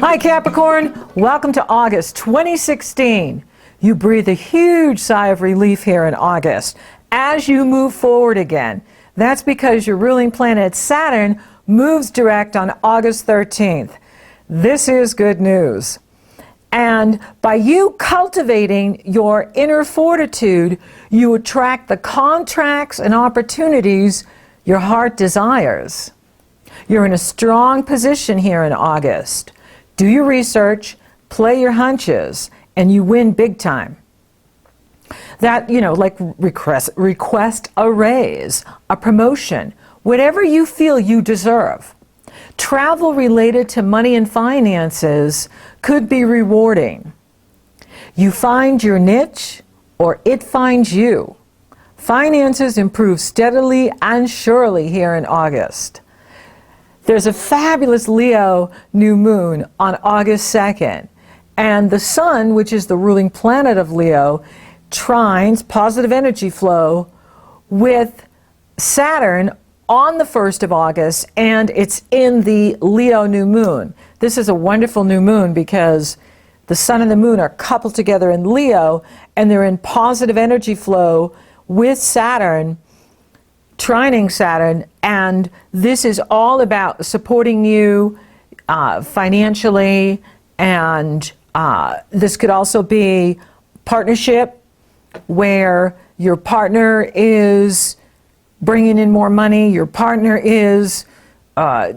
Hi Capricorn, welcome to August 2016. You breathe a huge sigh of relief here in August as you move forward again. That's because your ruling planet Saturn moves direct on August 13th. This is good news. And by you cultivating your inner fortitude, you attract the contracts and opportunities your heart desires. You're in a strong position here in August. Do your research, play your hunches, and you win big time. That, like request a raise, a promotion, whatever you feel you deserve. Travel related to money and finances could be rewarding. You find your niche, or it finds you. Finances improve steadily and surely here in August. There's a fabulous Leo new moon on August 2nd, and the Sun, which is the ruling planet of Leo, trines positive energy flow with Saturn on the 1st of August, and it's in the Leo new moon. This is a wonderful new moon because the Sun and the Moon are coupled together in Leo, and they're in positive energy flow with Saturn, trining Saturn, and this is all about supporting you financially, and this could also be partnership where your partner is bringing in more money, your partner is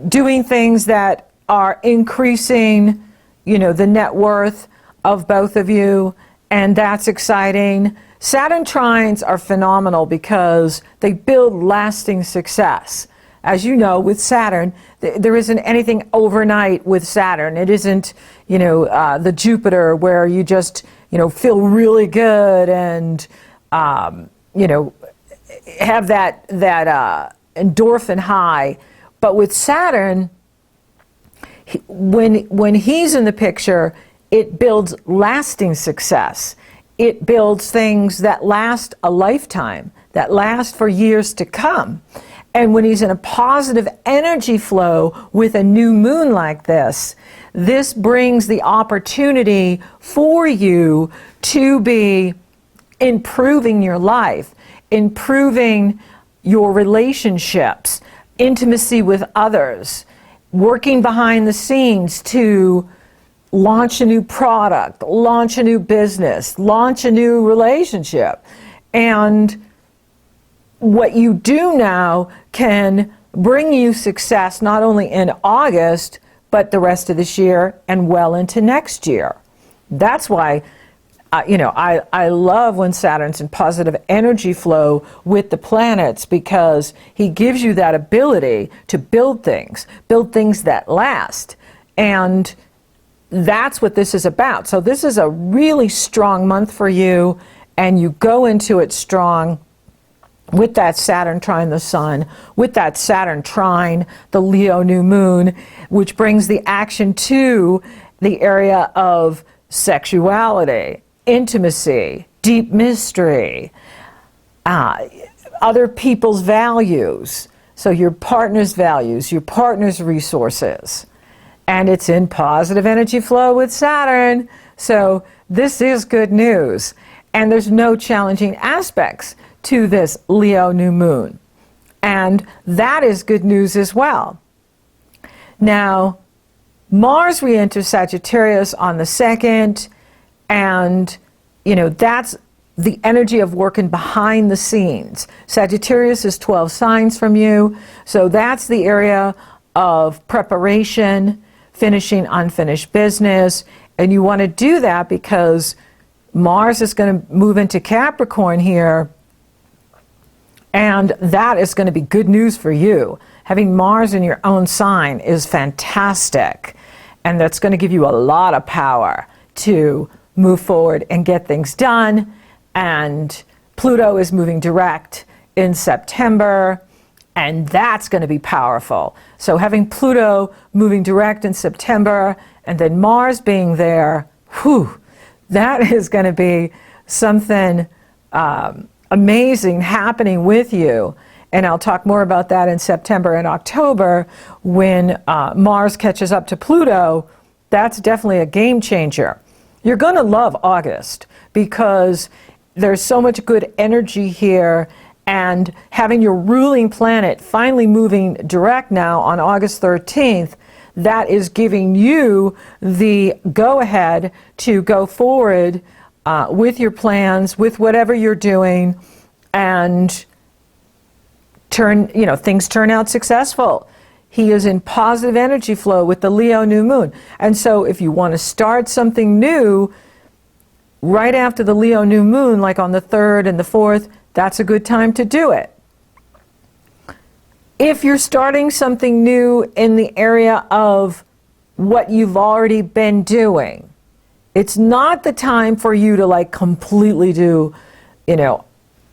doing things that are increasing, the net worth of both of you, and that's exciting. Saturn trines are phenomenal because they build lasting success. As you know, with Saturn, there isn't anything overnight with Saturn. It isn't, the Jupiter where you just, feel really good and, have that endorphin high. But with Saturn, when he's in the picture, it builds lasting success. It builds things that last a lifetime, that last for years to come. And when he's in a positive energy flow with a new moon like this, this brings the opportunity for you to be improving your life, improving your relationships, intimacy with others, working behind the scenes to launch a new product, launch a new business, launch a new relationship. And what you do now can bring you success not only in August, but the rest of this year and well into next year. That's why, I love when Saturn's in positive energy flow with the planets, because he gives you that ability to build things that last. And that's what this is about. So this is a really strong month for you, and you go into it strong with that Saturn trine the Sun, with that Saturn trine the Leo new moon, which brings the action to the area of sexuality, intimacy, deep mystery, other people's values. So your partner's values, your partner's resources. And it's in positive energy flow with Saturn. So this is good news. And there's no challenging aspects to this Leo new moon. And that is good news as well. Now, Mars re-enters Sagittarius on the 2nd, and, that's the energy of working behind the scenes. Sagittarius is 12 signs from you, so that's the area of preparation, finishing unfinished business, and you want to do that because Mars is going to move into Capricorn here, and that is going to be good news for you. Having Mars in your own sign is fantastic, and that's going to give you a lot of power to move forward and get things done. And Pluto is moving direct in September, and that's going to be powerful. So having Pluto moving direct in September and then Mars being there, that is going to be something amazing happening with you. And I'll talk more about that in September and October when Mars catches up to Pluto. that's definitely a game changer. You're going to love August because there's so much good energy here, and having your ruling planet finally moving direct now on August 13th, that is giving you the go-ahead to go forward with your plans, with whatever you're doing, and things turn out successful. He is in positive energy flow with the Leo new moon. And so if you want to start something new right after the Leo new moon, like on the 3rd and the 4th, that's a good time to do it. If you're starting something new in the area of what you've already been doing, it's not the time for you to like completely do,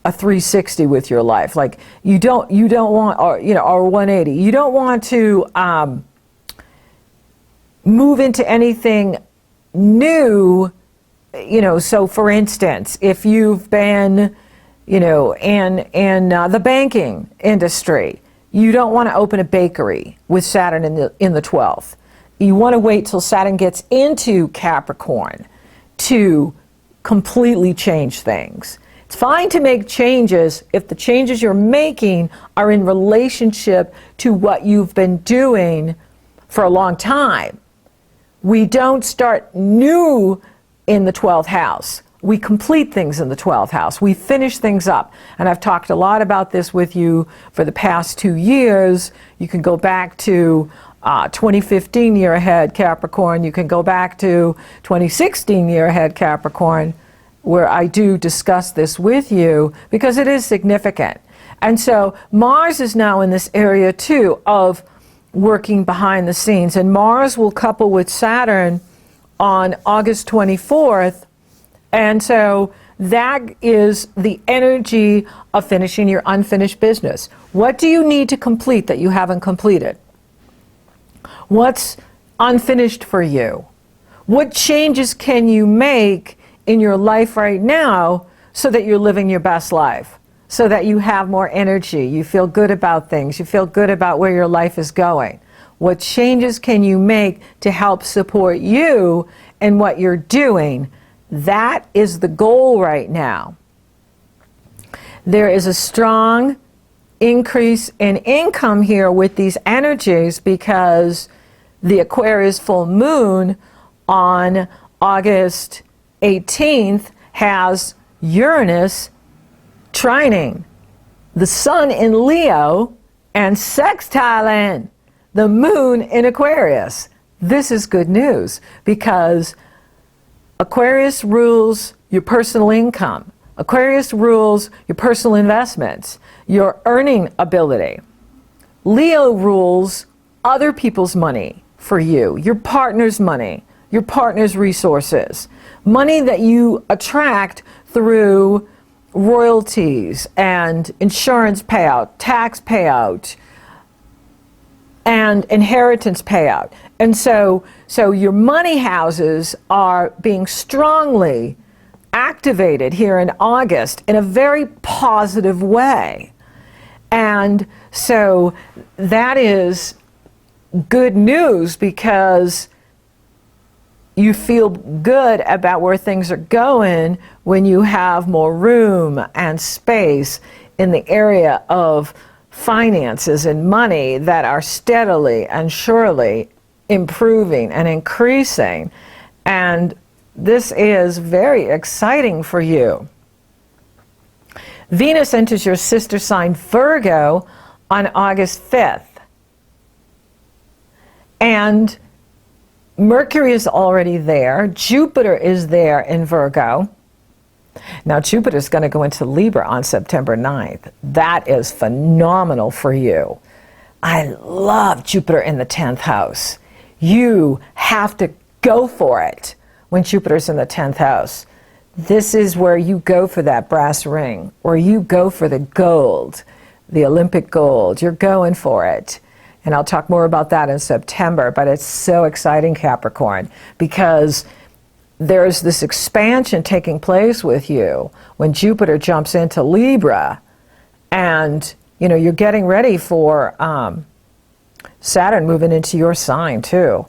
a 360 with your life. Like you don't want, or 180. You don't want to move into anything new. So for instance, if you've been, in the banking industry, you don't want to open a bakery with Saturn in the 12th. You want to wait till Saturn gets into Capricorn to completely change things. It's fine to make changes if the changes you're making are in relationship to what you've been doing for a long time. We don't start new in the 12th house. We complete things in the 12th house. We finish things up. And I've talked a lot about this with you for the past 2 years. You can go back to 2015 year ahead Capricorn. You can go back to 2016 year ahead Capricorn, where I do discuss this with you because it is significant. And so Mars is now in this area too of working behind the scenes. And Mars will couple with Saturn on August 24th. And so that is the energy of finishing your unfinished business. What do you need to complete that you haven't completed? What's unfinished for you? What changes can you make in your life right now so that you're living your best life, so that you have more energy, you feel good about things, you feel good about where your life is going? What changes can you make to help support you in what you're doing? That is the goal right now. There is a strong increase in income here with these energies because the Aquarius full moon on August 18th has Uranus trining the sun in Leo and sextiling the moon in Aquarius. This is good news because Aquarius rules your personal income. Aquarius rules your personal investments, your earning ability. Leo rules other people's money for you, your partner's money, your partner's resources, money that you attract through royalties and insurance payout, tax payout, and inheritance payout. And so your money houses are being strongly activated here in August in a very positive way. And so that is good news because you feel good about where things are going when you have more room and space in the area of finances and money that are steadily and surely improving and increasing. And this is very exciting for you. Venus enters your sister sign Virgo on August 5th. And Mercury is already there. Jupiter is there in Virgo. Now Jupiter is going to go into Libra on September 9th. That is phenomenal for you. I love Jupiter in the 10th house. You have to go for it when Jupiter's in the 10th house. This is where you go for that brass ring, or you go for the gold, the Olympic gold. You're going for it. And I'll talk more about that in September, but it's so exciting, Capricorn, because there's this expansion taking place with you when Jupiter jumps into Libra, and you're getting ready for Saturn moving into your sign too.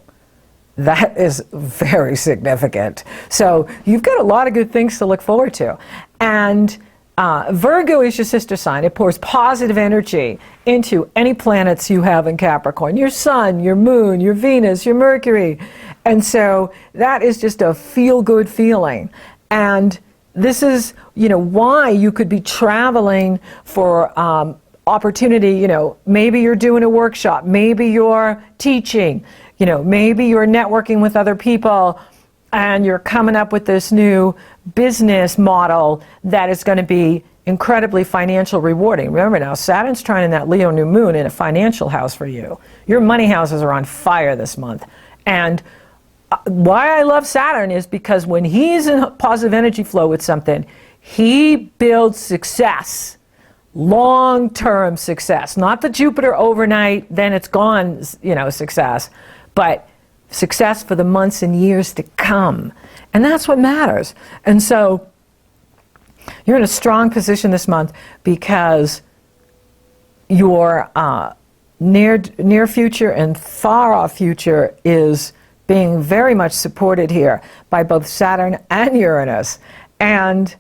That is very significant. So you've got a lot of good things to look forward to. And Virgo is your sister sign. It pours positive energy into any planets you have in Capricorn. Your Sun, your Moon, your Venus, your Mercury. And so that is just a feel-good feeling. And this is, why you could be traveling for opportunity. Maybe you're doing a workshop. Maybe you're teaching. Maybe you're networking with other people and you're coming up with this new business model that is going to be incredibly financial rewarding. Remember now, Saturn's trining that Leo new moon in a financial house for you. Your money houses are on fire this month. And why I love Saturn is because when he's in positive energy flow with something, he builds success, long-term success. Not the Jupiter overnight, then it's gone, success, but success for the months and years to come. And that's what matters. And so you're in a strong position this month because your near future and far off future is being very much supported here by both Saturn and Uranus. And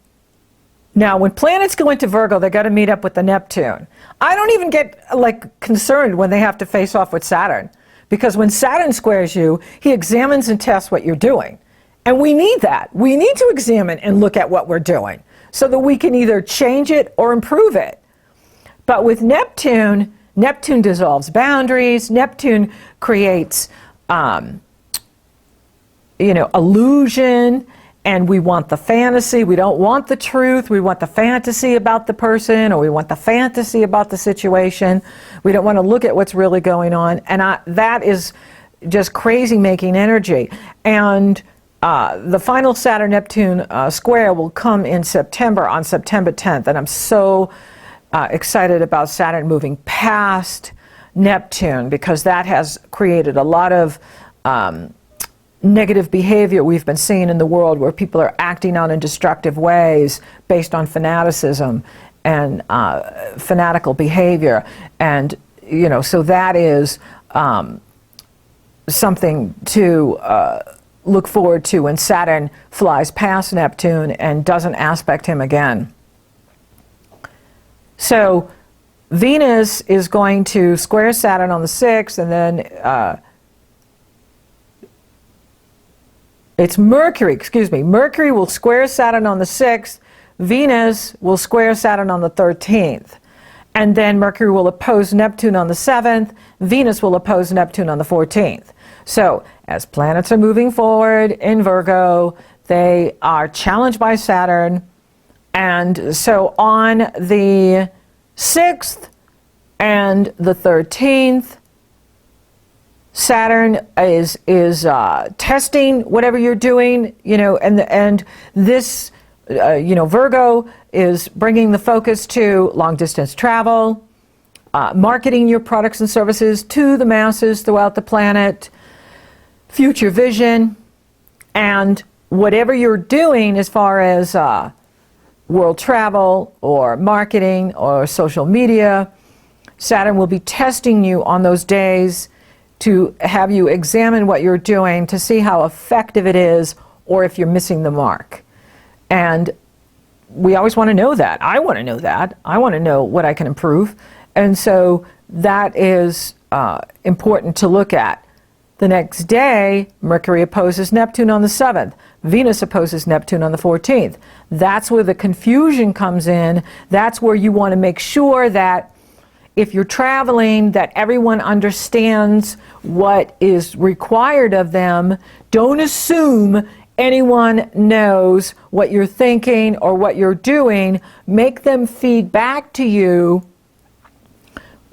now when planets go into Virgo, they got to meet up with the Neptune. I don't even get concerned when they have to face off with Saturn, because when Saturn squares you, he examines and tests what you're doing. And we need that. We need to examine and look at what we're doing so that we can either change it or improve it. But with Neptune, Neptune dissolves boundaries. Neptune creates illusion, and we want the fantasy. We don't want the truth. We want the fantasy about the person, or we want the fantasy about the situation. We don't want to look at what's really going on. And that is just crazy making energy. And the final Saturn-Neptune square will come in September, on September 10th. And I'm so excited about Saturn moving past Neptune, because that has created a lot of negative behavior we've been seeing in the world, where people are acting out in destructive ways based on fanaticism and fanatical behavior. And, so that is something to look forward to when Saturn flies past Neptune and doesn't aspect him again. So Venus is going to square Saturn on the 6th, and then it's Mercury, Mercury will square Saturn on the 6th, Venus will square Saturn on the 13th. And then Mercury will oppose Neptune on the 7th, Venus will oppose Neptune on the 14th. So as planets are moving forward in Virgo, they are challenged by Saturn. And so on the 6th and the 13th, Saturn is testing whatever you're doing, and this, Virgo is bringing the focus to long-distance travel, marketing your products and services to the masses throughout the planet, future vision, and whatever you're doing as far as world travel or marketing or social media, Saturn will be testing you on those days to have you examine what you're doing to see how effective it is, or if you're missing the mark. And we always want to know that. I want to know that. I want to know what I can improve. And so that is important to look at. The next day, Mercury opposes Neptune on the 7th. Venus opposes Neptune on the 14th. That's where the confusion comes in. That's where you want to make sure that if you're traveling, that everyone understands what is required of them. Don't assume anyone knows what you're thinking or what you're doing. Make them feed back to you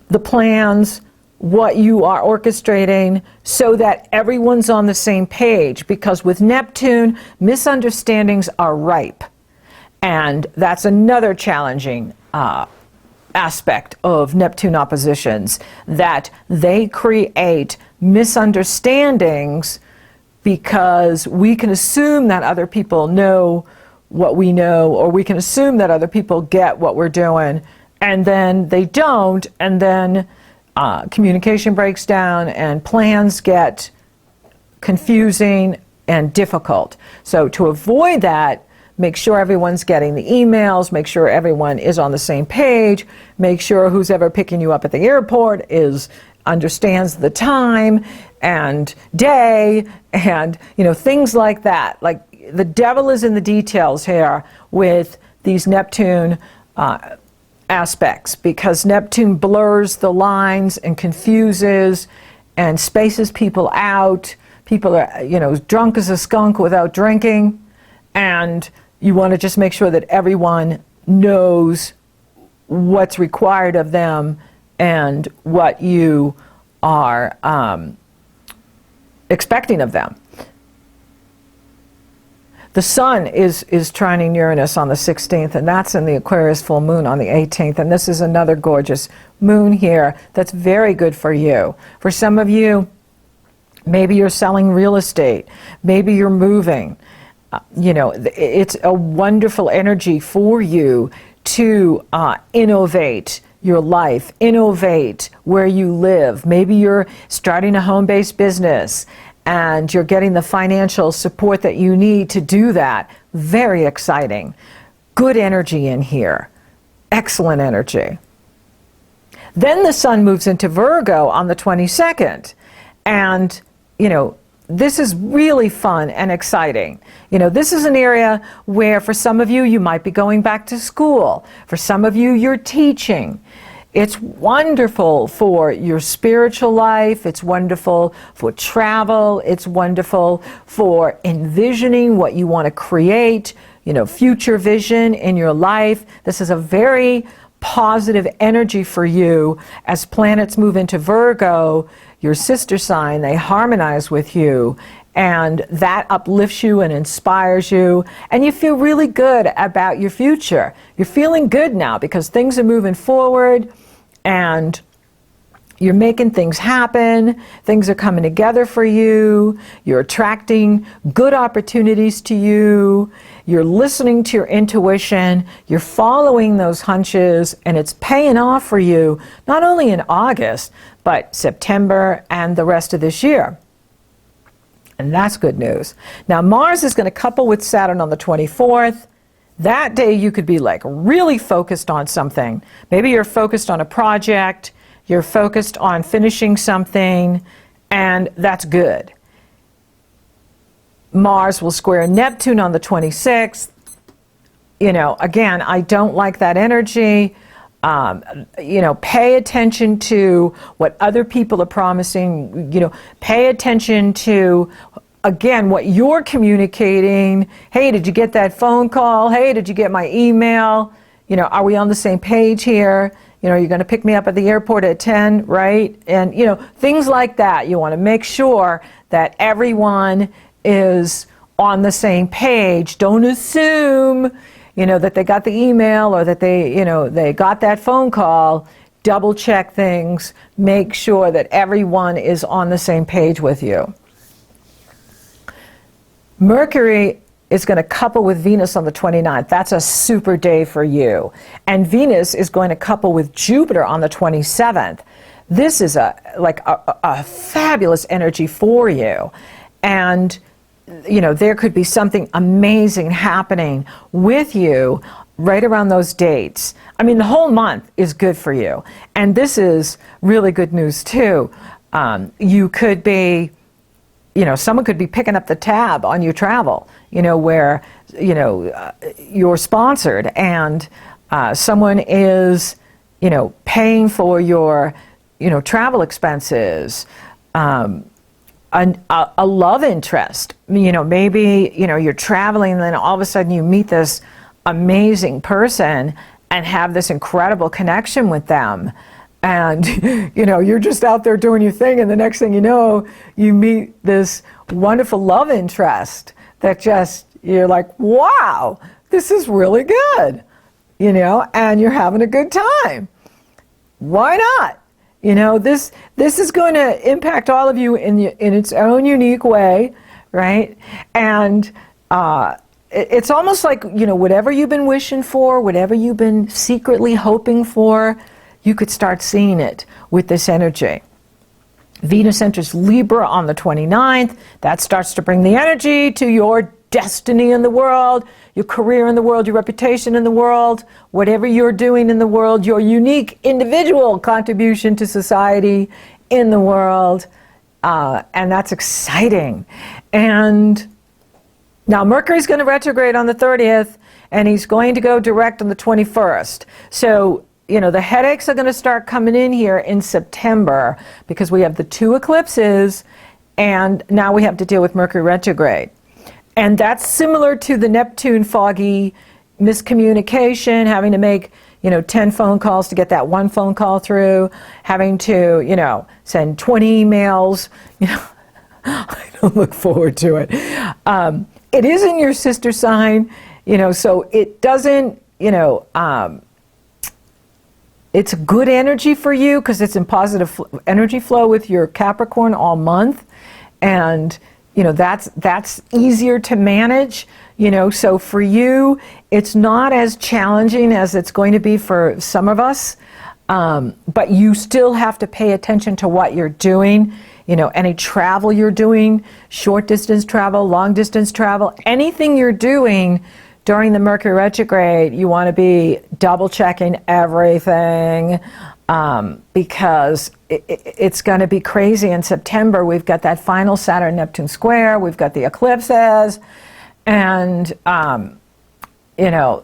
the plans, what you are orchestrating, so that everyone's on the same page. Because with Neptune, misunderstandings are ripe. And that's another challenging aspect of Neptune oppositions, that they create misunderstandings because we can assume that other people know what we know, or we can assume that other people get what we're doing, and then they don't, and then communication breaks down and plans get confusing and difficult. So to avoid that, make sure everyone's getting the emails, make sure everyone is on the same page, make sure who's ever picking you up at the airport understands the time and day and, things like that. Like, the devil is in the details here with these Neptune aspects, because Neptune blurs the lines and confuses and spaces people out. People are, drunk as a skunk without drinking, and you want to just make sure that everyone knows what's required of them and what you are expecting of them. The Sun is trining Uranus on the 16th, and that's in the Aquarius full moon on the 18th. And this is another gorgeous moon here that's very good for you. For some of you, maybe you're selling real estate. Maybe you're moving. It's a wonderful energy for you to innovate your life, innovate where you live. Maybe you're starting a home-based business and you're getting the financial support that you need to do that. Very exciting. Good energy in here. Excellent energy. Then the Sun moves into Virgo on the 22nd. And, this is really fun and exciting. This is an area where for some of you, you might be going back to school. For some of you, you're teaching. It's wonderful for your spiritual life. It's wonderful for travel. It's wonderful for envisioning what you want to create, future vision in your life. This is a very positive energy for you as planets move into Virgo, your sister sign. They harmonize with you, and that uplifts you and inspires you, and you feel really good about your future. You're feeling good now because things are moving forward and you're making things happen. Things are coming together for you. You're attracting good opportunities to you. You're listening to your intuition. You're following those hunches, and it's paying off for you, not only in August, but September and the rest of this year. And that's good news. Now, Mars is going to couple with Saturn on the 24th. That day you could be like really focused on something. Maybe you're focused on a project. You're focused on finishing something, and that's good. Mars will square Neptune on the 26th. Again, I don't like that energy. Pay attention to what other people are promising. Pay attention to, again, what you're communicating. Hey, did you get that phone call? Hey, did you get my email? Are we on the same page here? You're going to pick me up at the airport at 10, right? And, things like that. You want to make sure that everyone is on the same page. Don't assume, that they got the email or that they got that phone call. Double check things. Make sure that everyone is on the same page with you. Mercury is going to couple with Venus on the 29th. That's a super day for you. And Venus is going to couple with Jupiter on the 27th. This is a fabulous energy for you. And, there could be something amazing happening with you right around those dates. I mean, the whole month is good for you. And this is really good news, too. You could be, someone could be picking up the tab on your travel, where, you're sponsored and someone is, paying for your, travel expenses, a love interest. Maybe, you're traveling and then all of a sudden you meet this amazing person and have this incredible connection with them. And, you're just out there doing your thing, and the next thing you know, you meet this wonderful love interest that you're like, wow, this is really good, and you're having a good time. Why not? This is going to impact all of you in its own unique way, right? And it's almost like, whatever you've been wishing for, whatever you've been secretly hoping for, you could start seeing it with this energy. Venus enters Libra on the 29th. That starts to bring the energy to your destiny in the world, your career in the world, your reputation in the world, whatever you're doing in the world, your unique individual contribution to society in the world. And that's exciting. And now Mercury's going to retrograde on the 30th, and he's going to go direct on the 21st. So, you know, the headaches are going to start coming in here in September because we have the 2 eclipses, and now we have to deal with Mercury retrograde. And that's similar to the Neptune foggy miscommunication, having to make, 10 phone calls to get that one phone call through, having to, send 20 emails. I don't look forward to it. It is in your sister sign, so it doesn't, it's good energy for you because it's in positive energy flow with your Capricorn all month. And that's easier to manage, so for you, it's not as challenging as it's going to be for some of us, but you still have to pay attention to what you're doing, any travel you're doing, short distance travel, long distance travel, anything you're doing during the Mercury retrograde, you want to be double checking everything, because it's going to be crazy in September. We've got that final Saturn-Neptune square. We've got the eclipses. And,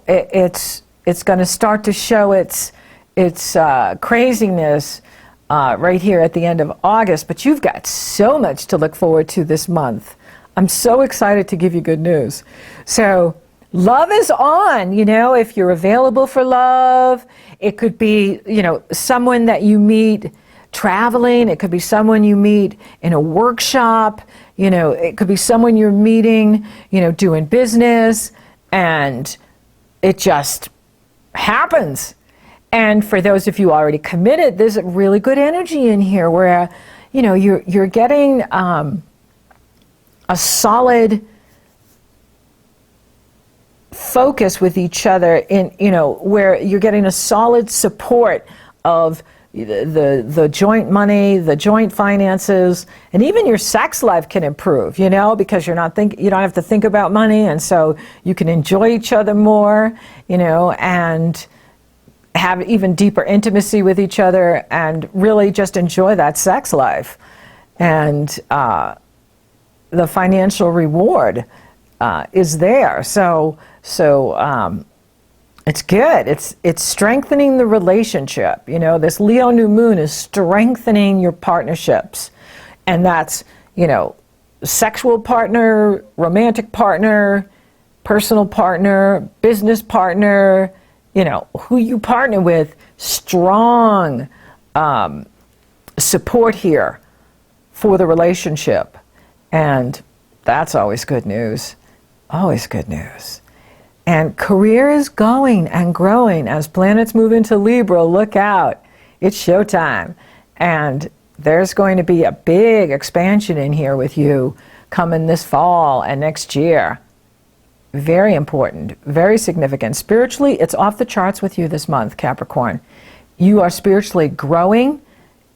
it's going to start to show its craziness right here at the end of August. But you've got so much to look forward to this month. I'm so excited to give you good news. So love is on, if you're available for love. It could be, someone that you meet traveling. It could be someone you meet in a workshop. It could be someone you're meeting, doing business, and it just happens. And for those of you already committed, there's a really good energy in here where, you're getting a solid focus with each other in, where you're getting a solid support of the joint money, the joint finances, and even your sex life can improve, because you don't have to think about money, and so you can enjoy each other more, and have even deeper intimacy with each other and really just enjoy that sex life. And the financial reward is there. So it's good. It's strengthening the relationship. This Leo new moon is strengthening your partnerships. And that's, sexual partner, romantic partner, personal partner, business partner, who you partner with. Strong support here for the relationship. And that's always good news. Always good news. And career is going and growing as planets move into Libra. Look out. It's showtime. And there's going to be a big expansion in here with you coming this fall and next year. Very important, very significant. Spiritually, it's off the charts with you this month, Capricorn. You are spiritually growing.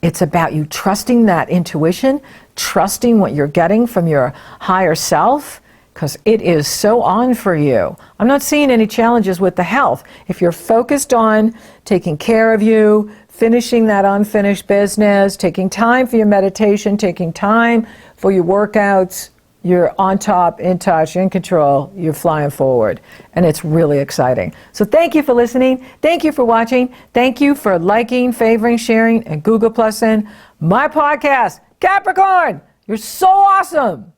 It's about you trusting that intuition, trusting what you're getting from your higher self, because it is so on for you. I'm not seeing any challenges with the health. If you're focused on taking care of you, finishing that unfinished business, taking time for your meditation, taking time for your workouts, you're on top, in touch, in control, you're flying forward. And it's really exciting. So thank you for listening. Thank you for watching. Thank you for liking, favoring, sharing, and Google Plus-ing my podcast. Capricorn, you're so awesome.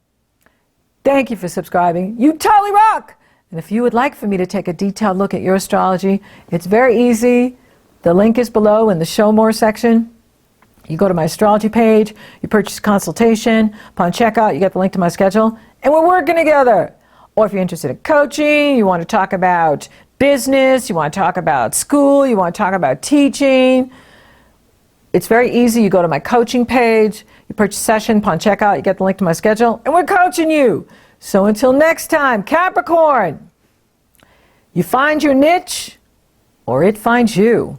Thank you for subscribing. You totally rock. And if you would like for me to take a detailed look at your astrology, it's very easy. The link is below in the Show More section. You go to my astrology page, you purchase a consultation. Upon checkout, you get the link to my schedule, and we're working together. Or if you're interested in coaching, you want to talk about business, you want to talk about school, you want to talk about teaching, it's very easy. You go to my coaching page, you purchase a session. Upon checkout, you get the link to my schedule, and we're coaching you. So until next time, Capricorn, you find your niche, or it finds you.